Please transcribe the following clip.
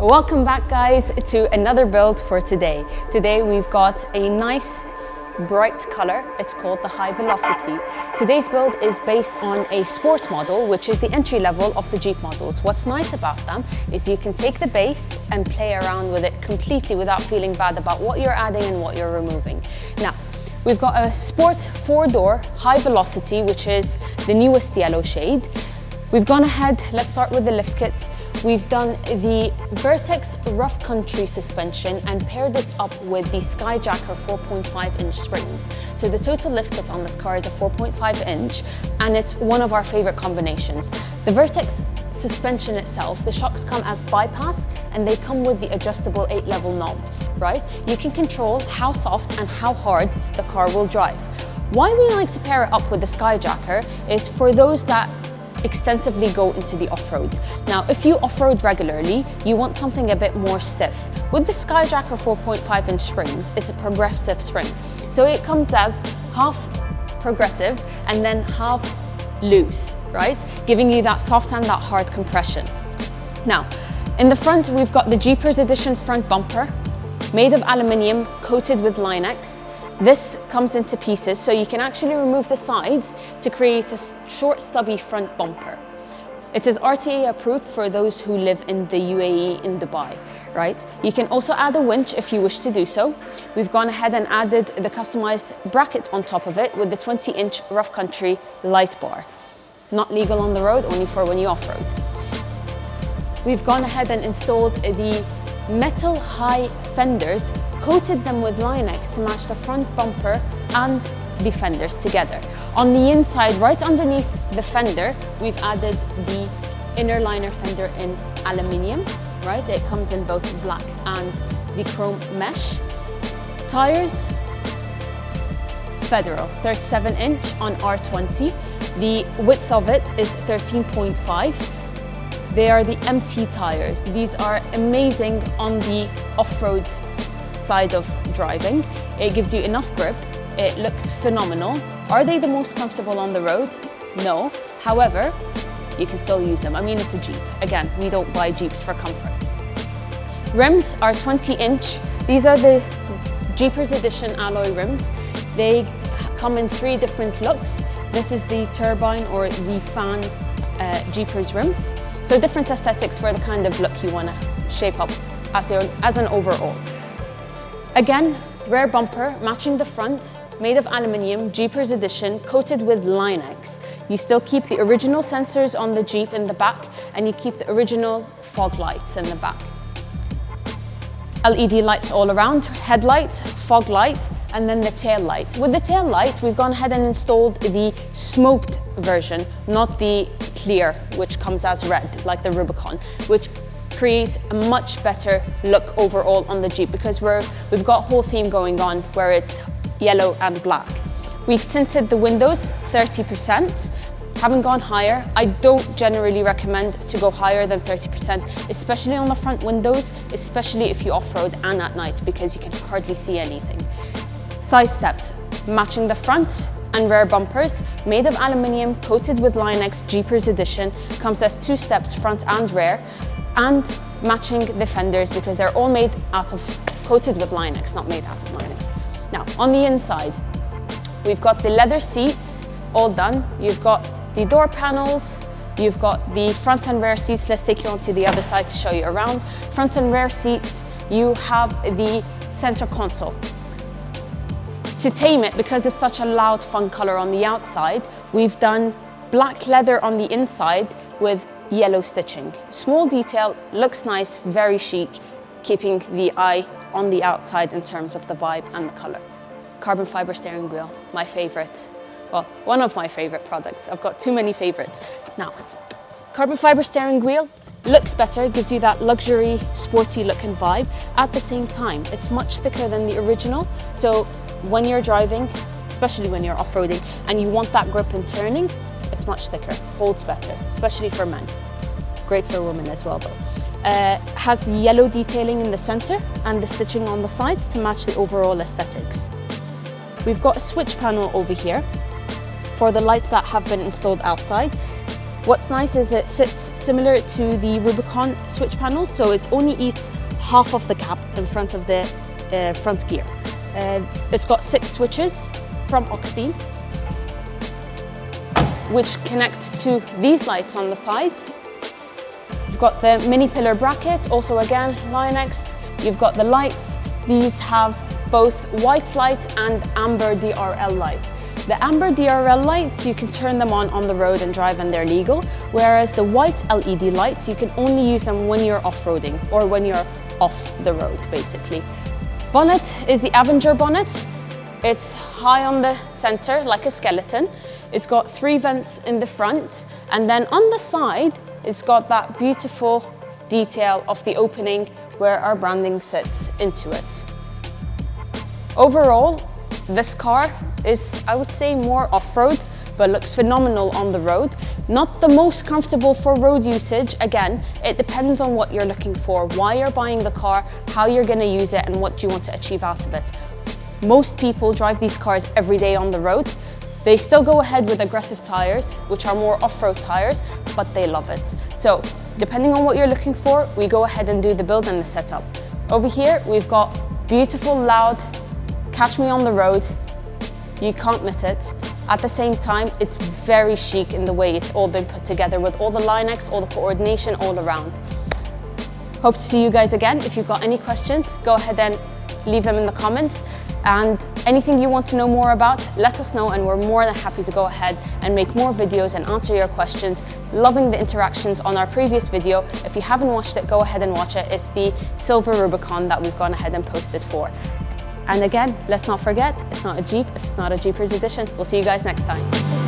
Welcome back guys to another build for today. Today we've got a nice bright color. It's called the High Velocity. Today's build is based on a sport model, which is the entry level of the Jeep models. What's nice about them is you can take the base and play around with it completely without feeling bad about what you're adding and what you're removing. Now, we've got a sport 4-door High Velocity, which is the newest yellow shade. We've gone ahead, let's start with the lift kit. We've done the Vertex Rough Country suspension and paired it up with the Skyjacker 4.5-inch springs. So the total lift kit on this car is a 4.5-inch, and it's one of our favorite combinations. The Vertex suspension itself, the shocks come as bypass, and they come with the adjustable 8-level knobs, right? You can control how soft and how hard the car will drive. Why we like to pair it up with the Skyjacker is for those that extensively go into the off-road. Now, if you off-road regularly, you want something a bit more stiff. With the Skyjacker 4.5-inch springs, it's a progressive spring. So it comes as half progressive and then half loose, right? Giving you that soft and that hard compression. Now, in the front, we've got the Jeepers Edition front bumper, made of aluminium, coated with Line-X. This comes into pieces, so you can actually remove the sides to create a short, stubby front bumper. It is RTA approved for those who live in the UAE, in Dubai, right? You can also add a winch if you wish to do so. We've gone ahead and added the customized bracket on top of it with the 20-inch Rough Country light bar. Not legal on the road, only for when you off-road. We've gone ahead and installed the metal high fenders, coated them with Line-X to match the front bumper and the fenders together. On the inside, right underneath the fender, we've added the inner liner fender in aluminium, right? It comes in both black and the chrome mesh. Tires, Federal, 37-inch on R20. The width of it is 13.5. They are the MT tires. These are amazing on the off-road side of driving. It gives you enough grip. It looks phenomenal. Are they the most comfortable on the road? No. However, you can still use them. I mean, it's a Jeep. Again, we don't buy Jeeps for comfort. Rims are 20-inch. These are the Jeepers Edition alloy rims. They come in 3 different looks. This is the turbine or the fan Jeepers rims. So different aesthetics for the kind of look you want to shape up as an overall. Again, rear bumper matching the front, made of aluminium, Jeepers Edition, coated with Line-X. You still keep the original sensors on the Jeep in the back, and you keep the original fog lights in the back. LED lights all around, headlight, fog light, and then the tail light. With the tail light, we've gone ahead and installed the smoked version, not the clear, which comes as red, like the Rubicon, which creates a much better look overall on the Jeep because we've got a whole theme going on where it's yellow and black. We've tinted the windows 30%. Haven't gone higher. I don't generally recommend to go higher than 30%, especially on the front windows, especially if you off-road and at night because you can hardly see anything. Side steps, matching the front and rear bumpers, made of aluminium, coated with Line-X, Jeepers Edition, comes as 2 steps front and rear, and matching the fenders because they're all made out of, coated with Line-X, not made out of Line-X. Now, on the inside, we've got the leather seats, all done. You've got the door panels, you've got the front and rear seats. Let's take you onto the other side to show you around. Front and rear seats, you have the center console. To tame it, because it's such a loud, fun color on the outside, we've done black leather on the inside with yellow stitching. Small detail, looks nice, very chic, keeping the eye on the outside in terms of the vibe and the color. Carbon fiber steering wheel, my favorite. Well, one of my favorite products. I've got too many favorites. Now, carbon fiber steering wheel looks better, gives you that luxury, sporty look and vibe. At the same time, it's much thicker than the original. So when you're driving, especially when you're off-roading, and you want that grip and turning, it's much thicker, holds better, especially for men. Great for women as well though. Has the yellow detailing in the center and the stitching on the sides to match the overall aesthetics. We've got a switch panel over here for the lights that have been installed outside. What's nice is it sits similar to the Rubicon switch panels, so it only eats half of the gap in front of the front gear. It's got 6 switches from Oxbeam, which connect to these lights on the sides. You've got the mini pillar bracket, also again Line-X. You've got the lights. These have both white light and amber DRL light. The amber DRL lights, you can turn them on the road and drive and they're legal, whereas the white LED lights, you can only use them when you're off-roading or when you're off the road, basically. Bonnet is the Avenger bonnet. It's high on the center, like a skeleton. It's got 3 vents in the front, and then on the side, it's got that beautiful detail of the opening where our branding sits into it. Overall, this car is, I would say, more off-road, but looks phenomenal on the road. Not the most comfortable for road usage. Again, it depends on what you're looking for, why you're buying the car, how you're going to use it, and what you want to achieve out of it. Most people drive these cars every day on the road. They still go ahead with aggressive tires, which are more off-road tires, but they love it. So, depending on what you're looking for, we go ahead and do the build and the setup. Over here, we've got beautiful, loud, Catch Me on the Road. You can't miss it. At the same time, it's very chic in the way it's all been put together with all the Line-X, all the coordination all around. Hope to see you guys again. If you've got any questions, go ahead and leave them in the comments. And anything you want to know more about, let us know, and we're more than happy to go ahead and make more videos and answer your questions. Loving the interactions on our previous video. If you haven't watched it, go ahead and watch it. It's the silver Rubicon that we've gone ahead and posted for. And again, let's not forget, it's not a Jeep if it's not a Jeepers edition. We'll see you guys next time.